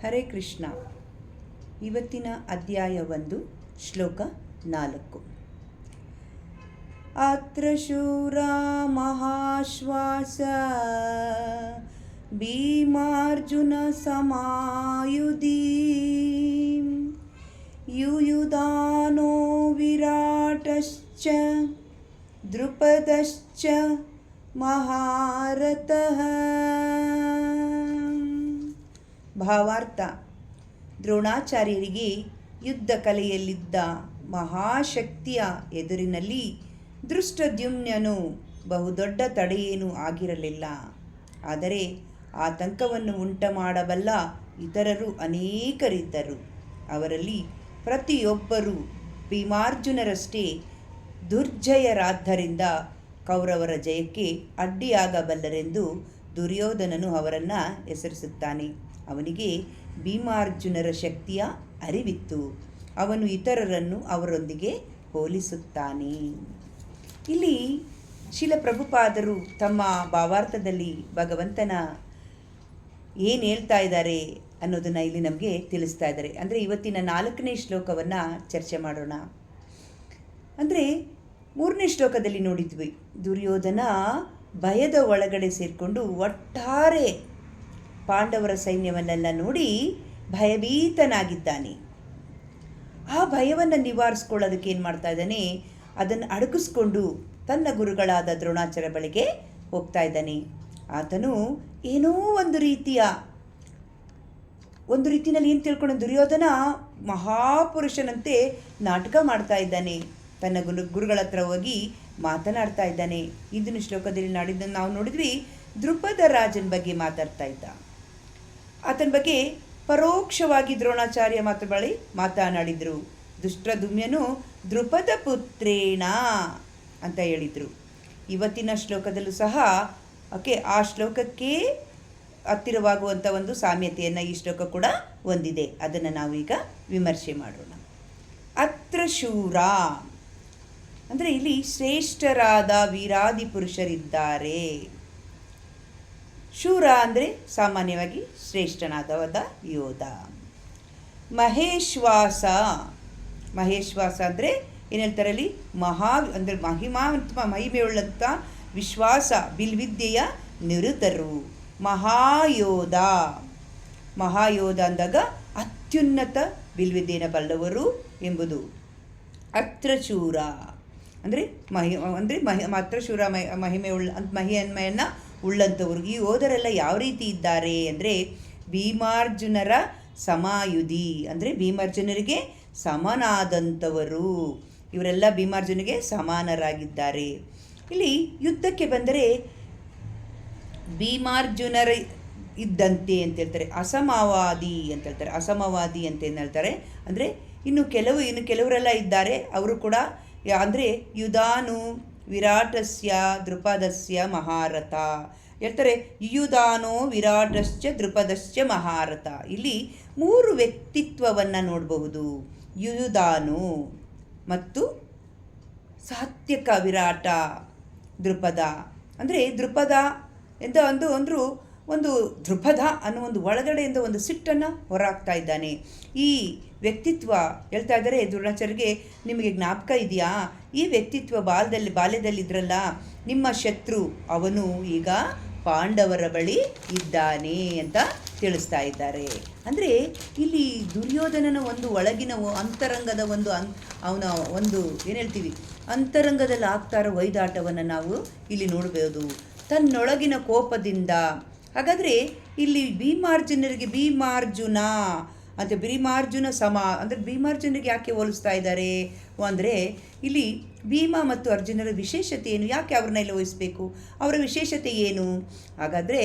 ಹರೇ ಕೃಷ್ಣ. ಇವತ್ತಿನ ಅಧ್ಯಾಯ 1, ಶ್ಲೋಕ 4. ಅತ್ರ ಶೂರ ಮಹಾಶ್ವಾಸ ಭೀಮಾರ್ಜುನ ಸಮಾಯುಧಿ ಯುಯುಧಾನೋ ವಿರಾಟಶ್ಚ ದ್ರುಪದಶ್ಚ ಮಹಾರಥಃ. ಭಾವಾರ್ಥ: ದ್ರೋಣಾಚಾರ್ಯರಿಗೆ ಯುದ್ಧ ಕಲೆಯಲ್ಲಿದ್ದ ಮಹಾಶಕ್ತಿಯ ಎದುರಿನಲ್ಲಿ ದೃಷ್ಟದ್ಯುಮ್ನನು ಬಹುದೊಡ್ಡ ತಡೆಯೇನೂ ಆಗಿರಲಿಲ್ಲ. ಆದರೆ ಆತಂಕವನ್ನು ಉಂಟುಮಾಡಬಲ್ಲ ಇತರರು ಅನೇಕರಿದ್ದರು. ಅವರಲ್ಲಿ ಪ್ರತಿಯೊಬ್ಬರೂ ಭೀಮಾರ್ಜುನರಷ್ಟೇ ದುರ್ಜಯರಾದ್ದರಿಂದ ಕೌರವರ ಜಯಕ್ಕೆ ಅಡ್ಡಿಯಾಗಬಲ್ಲರೆಂದು ದುರ್ಯೋಧನನು ಅವರನ್ನು ಹೆಸರಿಸುತ್ತಾನೆ. ಅವನಿಗೆ ಭೀಮಾರ್ಜುನರ ಶಕ್ತಿಯ ಅರಿವಿತ್ತು. ಅವನು ಇತರರನ್ನು ಅವರೊಂದಿಗೆ ಹೋಲಿಸುತ್ತಾನೆ. ಇಲ್ಲಿ ಶಿಲ ಪ್ರಭುಪಾದರು ತಮ್ಮ ಭಾವಾರ್ಥದಲ್ಲಿ ಭಗವಂತನ ಏನು ಹೇಳ್ತಾ ಇದ್ದಾರೆ ಅನ್ನೋದನ್ನು ಇಲ್ಲಿ ನಮಗೆ ತಿಳಿಸ್ತಾ ಇದ್ದಾರೆ. ಅಂದರೆ ಇವತ್ತಿನ 4ನೇ ಶ್ಲೋಕವನ್ನು ಚರ್ಚೆ ಮಾಡೋಣ. ಅಂದರೆ 3ನೇ ಶ್ಲೋಕದಲ್ಲಿ ನೋಡಿದ್ವಿ, ದುರ್ಯೋಧನ ಭಯದ ಒಳಗಡೆ ಸೇರಿಕೊಂಡು ಒಟ್ಟಾರೆ ಪಾಂಡವರ ಸೈನ್ಯವನ್ನೆಲ್ಲ ನೋಡಿ ಭಯಭೀತನಾಗಿದ್ದಾನೆ. ಆ ಭಯವನ್ನು ನಿವಾರಿಸ್ಕೊಳ್ಳೋದಕ್ಕೆ ಏನು ಮಾಡ್ತಾ ಇದ್ದಾನೆ, ಅದನ್ನು ಅಡಗಿಸ್ಕೊಂಡು ತನ್ನ ಗುರುಗಳಾದ ದ್ರೋಣಾಚಾರ್ಯ ಬಳಿಗೆ ಹೋಗ್ತಾ ಇದ್ದಾನೆ. ಆತನು ಏನೋ ಒಂದು ರೀತಿಯಲ್ಲಿ ಏನು ತಿಳ್ಕೊಂಡು ದುರ್ಯೋಧನ ಮಹಾಪುರುಷನಂತೆ ನಾಟಕ ಮಾಡ್ತಾ ಇದ್ದಾನೆ. ತನ್ನ ಗುರುಗಳ ಹತ್ರ ಹೋಗಿ ಮಾತನಾಡ್ತಾ ಇದ್ದಾನೆ. ಇಂದಿನ ಶ್ಲೋಕದಲ್ಲಿ ನಾವು ನೋಡಿದ್ವಿ, ದ್ರುಪದ ರಾಜನ ಬಗ್ಗೆ ಮಾತಾಡ್ತಾ ಇದ್ದ. ಆತನ ಬಗ್ಗೆ ಪರೋಕ್ಷವಾಗಿ ದ್ರೋಣಾಚಾರ್ಯ ಬಳಿ ಮಾತನಾಡಿದರು. ದುಷ್ಟದುಮ್ಯನು ದ್ರುಪದ ಪುತ್ರೇಣ ಅಂತ ಹೇಳಿದರು. ಇವತ್ತಿನ ಶ್ಲೋಕದಲ್ಲೂ ಸಹ ಆ ಶ್ಲೋಕಕ್ಕೆ ಹತ್ತಿರವಾಗುವಂಥ ಒಂದು ಸಾಮ್ಯತೆಯನ್ನು ಈ ಶ್ಲೋಕ ಕೂಡ ಹೊಂದಿದೆ. ಅದನ್ನು ನಾವು ಈಗ ವಿಮರ್ಶೆ ಮಾಡೋಣ. ಅತ್ರ ಶೂರ ಅಂದರೆ ಇಲ್ಲಿ ಶ್ರೇಷ್ಠರಾದ ವೀರಾದಿ ಪುರುಷರಿದ್ದಾರೆ. ಶೂರ ಅಂದರೆ ಸಾಮಾನ್ಯವಾಗಿ ಶ್ರೇಷ್ಠನಾದವಾದ ಯೋಧ. ಮಹೇಶ್ವಾಸ ಅಂದರೆ ಏನು ಹೇಳ್ತಾರೆ ಅಲ್ಲಿ, ಅಂದರೆ ಮಹಿಮೆಯುಳ್ಳಂಥ ವಿಶ್ವಾಸ ಬಿಲ್ವಿದ್ಯೆಯ ನಿರುತರು. ಮಹಾಯೋಧ ಅಂದಾಗ ಅತ್ಯುನ್ನತ ಬಿಲ್ವಿದ್ಯೆಯನ್ನು ಬಲ್ಲವರು ಎಂಬುದು. ಅತ್ರಶೂರ ಅಂದರೆ ಅತ್ರಶೂರ ಮಹಿಮೆಯನ್ನು ಉಳ್ಳಂಥವರು. ಈ ಯೋಧರೆಲ್ಲ ಯಾವ ರೀತಿ ಇದ್ದಾರೆ ಅಂದರೆ ಭೀಮಾರ್ಜುನರ ಸಮಾಯುಧಿ, ಅಂದರೆ ಭೀಮಾರ್ಜುನರಿಗೆ ಸಮನಾದಂಥವರು. ಇವರೆಲ್ಲ ಭೀಮಾರ್ಜುನಿಗೆ ಸಮಾನರಾಗಿದ್ದಾರೆ. ಇಲ್ಲಿ ಯುದ್ಧಕ್ಕೆ ಬಂದರೆ ಭೀಮಾರ್ಜುನರ ಇದ್ದಂತೆ ಅಂತ ಹೇಳ್ತಾರೆ, ಅಸಮವಾದಿ ಅಂತ ಹೇಳ್ತಾರೆ. ಅಸಮವಾದಿ ಅಂತ ಏನು ಹೇಳ್ತಾರೆ ಅಂದರೆ ಇನ್ನು ಕೆಲವರೆಲ್ಲ ಇದ್ದಾರೆ, ಅವರು ಕೂಡ ಅಂದರೆ ಯುಧಾನು ವಿರಾಟಸ್ಯ ದ್ರುಪದಸ್ಯ ಮಹಾರಥ ಹೇಳ್ತಾರೆ. ಯುಯುಧಾನೋ ವಿರಾಟಶ್ಚ ದ್ರುಪದಶ್ಚ ಮಹಾರಥ. ಇಲ್ಲಿ 3 ವ್ಯಕ್ತಿತ್ವವನ್ನು ನೋಡಬಹುದು. ಯುಯುಧಾನು ಮತ್ತು ಸಾತ್ವಿಕ ವಿರಾಟ ದ್ರುಪದ. ಅಂದರೆ ದ್ರುಪದ ಎಂದ ಒಂದು ದ್ರುಪದ ಅನ್ನೋ ಒಂದು ಒಳಗಡೆಯಿಂದ ಒಂದು ಸಿಟ್ಟನ್ನು ಹೊರಹಾಕ್ತಾ ಇದ್ದಾನೆ. ಈ ವ್ಯಕ್ತಿತ್ವ ಹೇಳ್ತಾ ಇದ್ದಾರೆ ದ್ರೋಣಾಚಾರ್ಯರಿಗೆ, ನಿಮಗೆ ಜ್ಞಾಪಕ ಇದೆಯಾ, ಈ ವ್ಯಕ್ತಿತ್ವ ಬಾಲ್ಯದಲ್ಲಿದ್ರಲ್ಲ ನಿಮ್ಮ ಶತ್ರು, ಅವನು ಈಗ ಪಾಂಡವರ ಬಳಿ ಇದ್ದಾನೆ ಅಂತ ತಿಳಿಸ್ತಾ ಇದ್ದಾರೆ. ಅಂದರೆ ಇಲ್ಲಿ ದುರ್ಯೋಧನನ ಒಂದು ಒಳಗಿನ ಅಂತರಂಗದ ಅವನ ಏನು ಹೇಳ್ತೀವಿ, ಅಂತರಂಗದಲ್ಲಿ ಆಗ್ತಾ ಇರೋ ವೈದಾಟವನ್ನು ನಾವು ಇಲ್ಲಿ ನೋಡಬಹುದು. ತನ್ನೊಳಗಿನ ಕೋಪದಿಂದ. ಹಾಗಾದರೆ ಇಲ್ಲಿ ಭೀಮಾರ್ಜುನ ಅಂತ ಭೀಮಾರ್ಜುನ ಅಂದರೆ ಭೀಮಾರ್ಜುನರಿಗೆ ಯಾಕೆ ಹೋಲಿಸ್ತಾ ಇದ್ದಾರೆ ಅಂದರೆ ಇಲ್ಲಿ ಭೀಮ ಮತ್ತು ಅರ್ಜುನರ ವಿಶೇಷತೆ ಏನು, ಯಾಕೆ ಅವ್ರನ್ನ ಇಲ್ಲಿ ವಹಿಸಬೇಕು, ಅವರ ವಿಶೇಷತೆ ಏನು? ಹಾಗಾದರೆ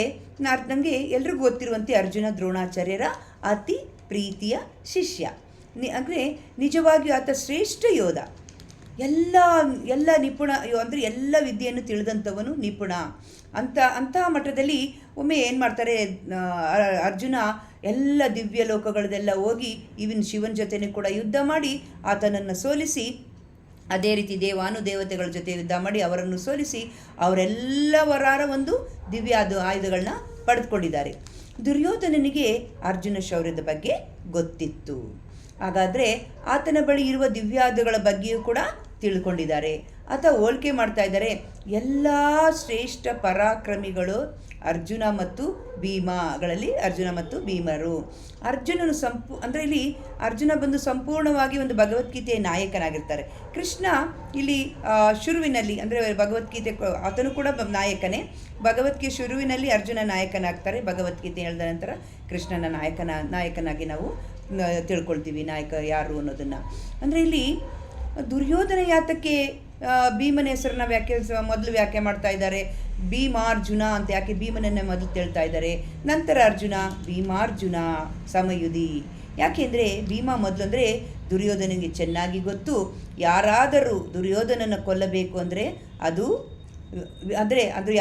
ನನಗೆ ಎಲ್ರಿಗೂ ಗೊತ್ತಿರುವಂತೆ ಅರ್ಜುನ ದ್ರೋಣಾಚಾರ್ಯರ ಅತಿ ಪ್ರೀತಿಯ ಶಿಷ್ಯ. ಅಂದರೆ ನಿಜವಾಗಿಯೂ ಆತ ಶ್ರೇಷ್ಠ ಯೋಧ. ಎಲ್ಲ ನಿಪುಣ ಅಂದರೆ ಎಲ್ಲ ವಿದ್ಯೆಯನ್ನು ತಿಳಿದಂಥವನು ನಿಪುಣ ಅಂತಹ ಮಟ್ಟದಲ್ಲಿ ಒಮ್ಮೆ ಏನು ಮಾಡ್ತಾರೆ, ಅರ್ಜುನ ಎಲ್ಲ ದಿವ್ಯ ಲೋಕಗಳದೆಲ್ಲ ಹೋಗಿ ಇವನ್ ಶಿವನ ಜೊತೆನೂ ಕೂಡ ಯುದ್ಧ ಮಾಡಿ ಆತನನ್ನು ಸೋಲಿಸಿ, ಅದೇ ರೀತಿ ದೇವಾನುದೇವತೆಗಳ ಜೊತೆ ಯುದ್ಧ ಮಾಡಿ ಅವರನ್ನು ಸೋಲಿಸಿ ಅವರೆಲ್ಲವರ ಒಂದು ದಿವ್ಯ ಆಯುಧಗಳನ್ನ ಪಡೆದುಕೊಂಡಿದ್ದಾರೆ. ದುರ್ಯೋಧನನಿಗೆ ಅರ್ಜುನ ಶೌರ್ಯದ ಬಗ್ಗೆ ಗೊತ್ತಿತ್ತು. ಹಾಗಾದರೆ ಆತನ ಬಳಿ ಇರುವ ದಿವ್ಯಾಯುಧಗಳ ಬಗ್ಗೆಯೂ ಕೂಡ ತಿಳ್ಕೊಂಡಿದ್ದಾರೆ. ಆತ ಹೋಲಿಕೆ ಮಾಡ್ತಾ ಇದ್ದಾರೆ, ಎಲ್ಲ ಶ್ರೇಷ್ಠ ಪರಾಕ್ರಮಿಗಳು ಅರ್ಜುನ ಮತ್ತು ಭೀಮಗಳಲ್ಲಿ ಅರ್ಜುನ ಮತ್ತು ಭೀಮರು. ಅರ್ಜುನನು ಅಂದರೆ ಇಲ್ಲಿ ಅರ್ಜುನ ಬಂದು ಸಂಪೂರ್ಣವಾಗಿ ಒಂದು ಭಗವದ್ಗೀತೆಯ ನಾಯಕನಾಗಿರ್ತಾರೆ. ಕೃಷ್ಣ ಇಲ್ಲಿ ಶುರುವಿನಲ್ಲಿ ಅಂದರೆ ಭಗವದ್ಗೀತೆ ಆತನು ಕೂಡ ನಾಯಕನೇ. ಭಗವದ್ಗೀತೆ ಶುರುವಿನಲ್ಲಿ ಅರ್ಜುನ ನಾಯಕನಾಗ್ತಾರೆ. ಭಗವದ್ಗೀತೆ ಹೇಳಿದ ನಂತರ ಕೃಷ್ಣನ ನಾಯಕನಾಗಿ ನಾವು ತಿಳ್ಕೊಳ್ತೀವಿ ನಾಯಕ ಯಾರು ಅನ್ನೋದನ್ನು. ಅಂದರೆ ಇಲ್ಲಿ ದುರ್ಯೋಧನ ಯಾತಕ್ಕೆ ಭೀಮನ ಹೆಸರನ್ನ ಮೊದಲು ವ್ಯಾಖ್ಯೆ ಮಾಡ್ತಾ ಇದ್ದಾರೆ, ಭೀಮಾರ್ಜುನ ಅಂತ ಯಾಕೆ ಭೀಮನನ್ನೇ ಮೊದಲು ತಿಳ್ತಾ ಇದ್ದಾರೆ. ನಂತರ ಅರ್ಜುನ ಭೀಮಾರ್ಜುನ ಸಮಯುಧಿ. ಯಾಕೆಂದರೆ ಭೀಮ ಮೊದಲು ಅಂದರೆ ದುರ್ಯೋಧನಿಗೆ ಚೆನ್ನಾಗಿ ಗೊತ್ತು, ಯಾರಾದರೂ ದುರ್ಯೋಧನನ ಕೊಲ್ಲಬೇಕು ಅಂದರೆ ಅದು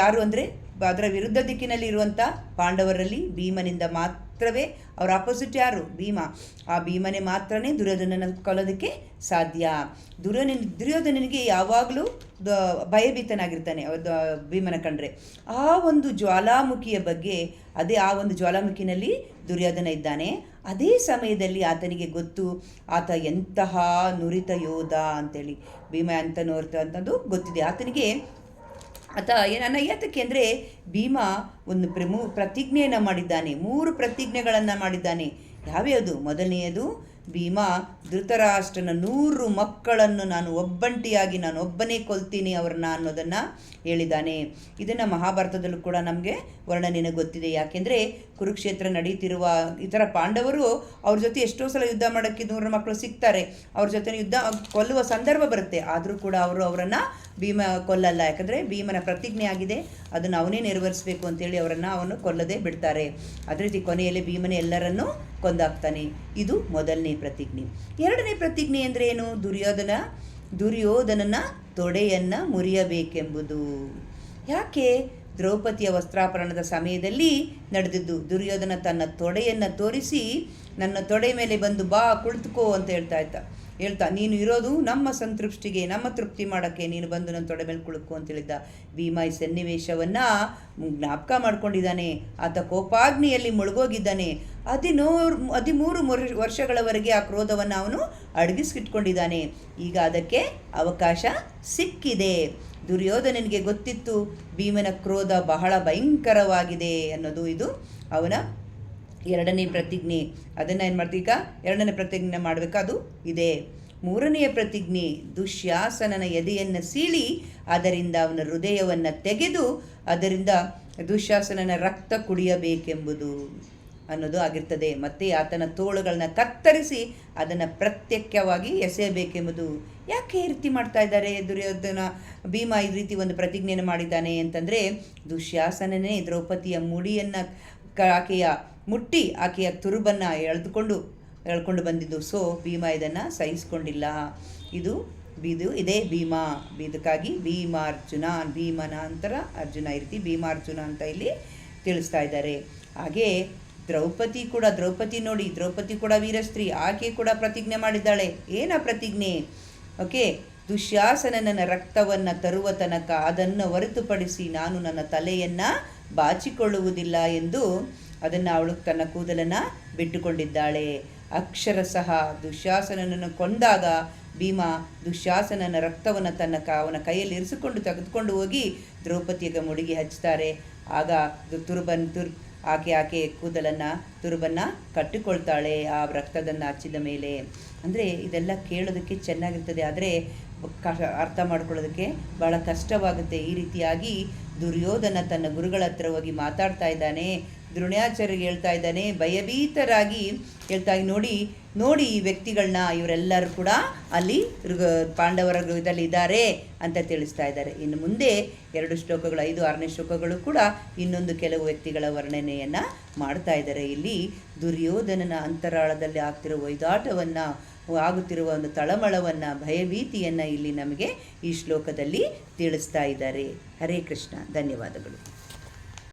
ಯಾರು ಅಂದರೆ ಅದರ ವಿರುದ್ಧ ದಿಕ್ಕಿನಲ್ಲಿ ಇರುವಂಥ ಪಾಂಡವರಲ್ಲಿ ಭೀಮನಿಂದ ಮಾತ್ರವೇ. ಅವರ ಆಪೋಸಿಟ್ ಯಾರು? ಭೀಮ. ಆ ಭೀಮನೇ ಮಾತ್ರನೇ ದುರ್ಯೋಧನನ ಕೊಲ್ಲೋದಕ್ಕೆ ಸಾಧ್ಯ. ದುರ್ಯೋಧನನಿಗೆ ಯಾವಾಗಲೂ ಭಯಭೀತನಾಗಿರ್ತಾನೆ ಭೀಮನ ಕಂಡ್ರೆ. ಆ ಒಂದು ಜ್ವಾಲಾಮುಖಿಯ ಬಗ್ಗೆ ಆ ಒಂದು ಜ್ವಾಲಾಮುಖಿನಲ್ಲಿ ದುರ್ಯೋಧನ ಇದ್ದಾನೆ. ಅದೇ ಸಮಯದಲ್ಲಿ ಆತನಿಗೆ ಗೊತ್ತು ಆತ ಎಂತಹ ನುರಿತ ಯೋಧ ಅಂತೇಳಿ. ಭೀಮ ಅಂತ ಅಂತದ್ದು ಗೊತ್ತಿದೆ ಆತನಿಗೆ. ಯಾತಕ್ಕೆ ಅಂದರೆ ಭೀಮ ಒಂದು ಪ್ರತಿಜ್ಞೆಯನ್ನು ಮಾಡಿದ್ದಾನೆ, 3 ಪ್ರತಿಜ್ಞೆಗಳನ್ನು ಮಾಡಿದ್ದಾನೆ. ಯಾವ್ಯಾವುದು? ಮೊದಲನೆಯದು, ಭೀಮ ಧೃತರಾಷ್ಟ್ರನ 100 ಮಕ್ಕಳನ್ನು ನಾನು ಒಬ್ಬನೇ ಕೊಲ್ತೀನಿ ಅವ್ರನ್ನ ಅನ್ನೋದನ್ನು ಹೇಳಿದ್ದಾನೆ. ಇದನ್ನು ಮಹಾಭಾರತದಲ್ಲೂ ಕೂಡ ನಮಗೆ ವರ್ಣನೆ ಗೊತ್ತಿದೆ. ಯಾಕೆಂದರೆ ಕುರುಕ್ಷೇತ್ರ ನಡೀತಿರುವ ಇತರ ಪಾಂಡವರು ಅವ್ರ ಜೊತೆ ಎಷ್ಟೋ ಸಲ ಯುದ್ಧ ಮಾಡೋಕ್ಕೆ 100 ಮಕ್ಕಳು ಸಿಗ್ತಾರೆ. ಅವ್ರ ಜೊತೆ ಯುದ್ಧ ಕೊಲ್ಲುವ ಸಂದರ್ಭ ಬರುತ್ತೆ. ಆದರೂ ಕೂಡ ಅವರನ್ನು ಭೀಮ ಕೊಲ್ಲಲ್ಲ. ಯಾಕಂದರೆ ಭೀಮನ ಪ್ರತಿಜ್ಞೆ ಆಗಿದೆ, ಅದನ್ನು ಅವನೇ ನೆರವೇರಿಸಬೇಕು ಅಂತೇಳಿ ಅವನು ಕೊಲ್ಲದೆ ಬಿಡ್ತಾರೆ. ಅದೇ ರೀತಿ ಕೊನೆಯಲ್ಲಿ ಭೀಮನೇ ಎಲ್ಲರನ್ನೂ ಕೊಂದಾಕ್ತಾನೆ. ಇದು ಮೊದಲನೇ ಪ್ರತಿಜ್ಞೆ. ಎರಡನೇ ಪ್ರತಿಜ್ಞೆ ಅಂದರೆ ಏನು? ದುರ್ಯೋಧನನ ತೊಡೆಯನ್ನು ಮುರಿಯಬೇಕೆಂಬುದು. ಯಾಕೆ? ದ್ರೌಪದಿಯ ವಸ್ತ್ರಾಪರಣದ ಸಮಯದಲ್ಲಿ ನಡೆದಿದ್ದು. ದುರ್ಯೋಧನ ತನ್ನ ತೊಡೆಯನ್ನು ತೋರಿಸಿ, ನನ್ನ ತೊಡೆ ಮೇಲೆ ಬಂದು ಬಾ ಕುಳಿತುಕೋ ಅಂತ ಹೇಳ್ತಾ ನೀನು ಇರೋದು ನಮ್ಮ ಸಂತೃಪ್ತಿಗೆ, ನಮ್ಮ ತೃಪ್ತಿ ಮಾಡೋಕ್ಕೆ, ನೀನು ಬಂದು ನನ್ನ ತೊಡೆ ಮೇಲೆ ಕುಳಿತು ಅಂತ ಹೇಳಿದ್ದ. ಭೀಮ ಈ ಸನ್ನಿವೇಶವನ್ನು ಜ್ಞಾಪಕ ಮಾಡ್ಕೊಂಡಿದ್ದಾನೆ. ಆತ ಕೋಪಾಗ್ನಿಯಲ್ಲಿ ಮುಳುಗೋಗಿದ್ದಾನೆ. 13 ವರ್ಷಗಳವರೆಗೆ ಆ ಕ್ರೋಧವನ್ನು ಅವನು ಅಡಗಿಸಿಟ್ಕೊಂಡಿದ್ದಾನೆ. ಈಗ ಅದಕ್ಕೆ ಅವಕಾಶ ಸಿಕ್ಕಿದೆ. ದುರ್ಯೋಧನನಿಗೆ ಗೊತ್ತಿತ್ತು ಭೀಮನ ಕ್ರೋಧ ಬಹಳ ಭಯಂಕರವಾಗಿದೆ ಅನ್ನೋದು. ಇದು ಅವನ ಎರಡನೇ ಪ್ರತಿಜ್ಞೆ. ಅದನ್ನು ಏನು ಮಾಡ್ತೀವಿ ಈಗ? ಎರಡನೇ ಪ್ರತಿಜ್ಞೆ ಮಾಡಬೇಕಾದು ಇದೆ. ಮೂರನೆಯ ಪ್ರತಿಜ್ಞೆ, ದುಶ್ಯಾಸನನ ಎದೆಯನ್ನು ಸೀಳಿ ಅದರಿಂದ ಅವನ ಹೃದಯವನ್ನು ತೆಗೆದು ಅದರಿಂದ ದುಶ್ಯಾಸನನ ರಕ್ತ ಕುಡಿಯಬೇಕೆಂಬುದು ಅನ್ನೋದು ಆಗಿರ್ತದೆ. ಮತ್ತು ಆತನ ತೋಳುಗಳನ್ನ ಕತ್ತರಿಸಿ ಅದನ್ನು ಪ್ರತ್ಯಕ್ಷವಾಗಿ ಎಸೆಯಬೇಕೆಂಬುದು. ಯಾಕೆ ಈ ರೀತಿ ಮಾಡ್ತಾ ಇದ್ದಾರೆ ಭೀಮ ಈ ರೀತಿ ಒಂದು ಪ್ರತಿಜ್ಞೆಯನ್ನು ಮಾಡಿದ್ದಾನೆ ಅಂತಂದರೆ, ದುಶ್ಯಾಸನನೇ ದ್ರೌಪದಿಯ ಮುಡಿಯನ್ನು ಆಕೆಯ ತುರುಬನ್ನು ಎಳ್ಕೊಂಡು ಬಂದಿದ್ದು. ಸೊ ಭೀಮ ಇದನ್ನು ಸಹಿಸ್ಕೊಂಡಿಲ್ಲ. ಇದೇ ಭೀಮ. ಇದಕ್ಕಾಗಿ ಭೀಮಾರ್ಜುನ, ಭೀಮನ ನಂತರ ಅರ್ಜುನ, ಈ ರೀತಿ ಭೀಮಾರ್ಜುನ ಅಂತ ಇಲ್ಲಿ ತಿಳಿಸ್ತಾ ಇದ್ದಾರೆ. ಹಾಗೆ ದ್ರೌಪದಿ ನೋಡಿ, ದ್ರೌಪದಿ ಕೂಡ ವೀರಸ್ತ್ರೀ. ಆಕೆ ಕೂಡ ಪ್ರತಿಜ್ಞೆ ಮಾಡಿದ್ದಾಳೆ. ಏನ ಪ್ರತಿಜ್ಞೆ? ಓಕೆ, ದುಶ್ಯಾಸನನ ರಕ್ತವನ್ನು ತರುವ ತನಕ ಅದನ್ನು ಹೊರತುಪಡಿಸಿ ನಾನು ನನ್ನ ತಲೆಯನ್ನು ಬಾಚಿಕೊಳ್ಳುವುದಿಲ್ಲ ಎಂದು ಅದನ್ನು ಅವಳು ತನ್ನ ಕೂದಲನ್ನು ಬಿಟ್ಟುಕೊಂಡಿದ್ದಾಳೆ. ಅಕ್ಷರಶಃ ದುಶ್ಯಾಸನನನ್ನು ಕೊಂದಾಗ ಭೀಮ ದುಶ್ಯಾಸನನ ರಕ್ತವನ್ನು ಅವನ ಕೈಯಲ್ಲಿ ಇರಿಸಿಕೊಂಡು ತೆಗೆದುಕೊಂಡು ಹೋಗಿ ದ್ರೌಪದಿಯ ಮುಡಿಗೆ ಹಚ್ತಾರೆ. ಆಗ ಆಕೆ ತುರುಬನ್ನು ಕಟ್ಟಿಕೊಳ್ತಾಳೆ ಆ ರಕ್ತದನ್ನು ಹಚ್ಚಿದ ಮೇಲೆ. ಅಂದರೆ ಇದೆಲ್ಲ ಕೇಳೋದಕ್ಕೆ ಚೆನ್ನಾಗಿರ್ತದೆ, ಆದರೆ ಅರ್ಥ ಮಾಡ್ಕೊಳ್ಳೋದಕ್ಕೆ ಭಾಳ ಕಷ್ಟವಾಗುತ್ತೆ. ಈ ರೀತಿಯಾಗಿ ದುರ್ಯೋಧನ ತನ್ನ ಗುರುಗಳ ಹತ್ರ ಹೋಗಿ ಮಾತಾಡ್ತಾ ಇದ್ದಾನೆ. ದ್ರೋಣಾಚಾರ್ಯರಿಗೆ ಹೇಳ್ತಾ ಇದ್ದಾನೆ, ಭಯಭೀತರಾಗಿ ಹೇಳ್ತಾ ನೋಡಿ ಈ ವ್ಯಕ್ತಿಗಳನ್ನ, ಇವರೆಲ್ಲರೂ ಕೂಡ ಅಲ್ಲಿ ಪಾಂಡವರ ಗೃಹದಲ್ಲಿ ಇದ್ದಾರೆ ಅಂತ ತಿಳಿಸ್ತಾ ಇದ್ದಾರೆ. ಇನ್ನು ಮುಂದೆ 2 ಶ್ಲೋಕಗಳು 5, 6ನೇ ಶ್ಲೋಕಗಳು ಕೂಡ ಇನ್ನೊಂದು ಕೆಲವು ವ್ಯಕ್ತಿಗಳ ವರ್ಣನೆಯನ್ನು ಮಾಡ್ತಾ ಇದ್ದಾರೆ. ಇಲ್ಲಿ ದುರ್ಯೋಧನನ ಅಂತರಾಳದಲ್ಲಿ ಆಗ್ತಿರುವ ಒಯ್ದಾಟವನ್ನು, ಆಗುತ್ತಿರುವ ಒಂದು ತಳಮಳವನ್ನು, ಭಯಭೀತಿಯನ್ನು ಇಲ್ಲಿ ನಮಗೆ ಈ ಶ್ಲೋಕದಲ್ಲಿ ತಿಳಿಸ್ತಾ ಇದ್ದಾರೆ. ಹರೇ ಕೃಷ್ಣ. ಧನ್ಯವಾದಗಳು.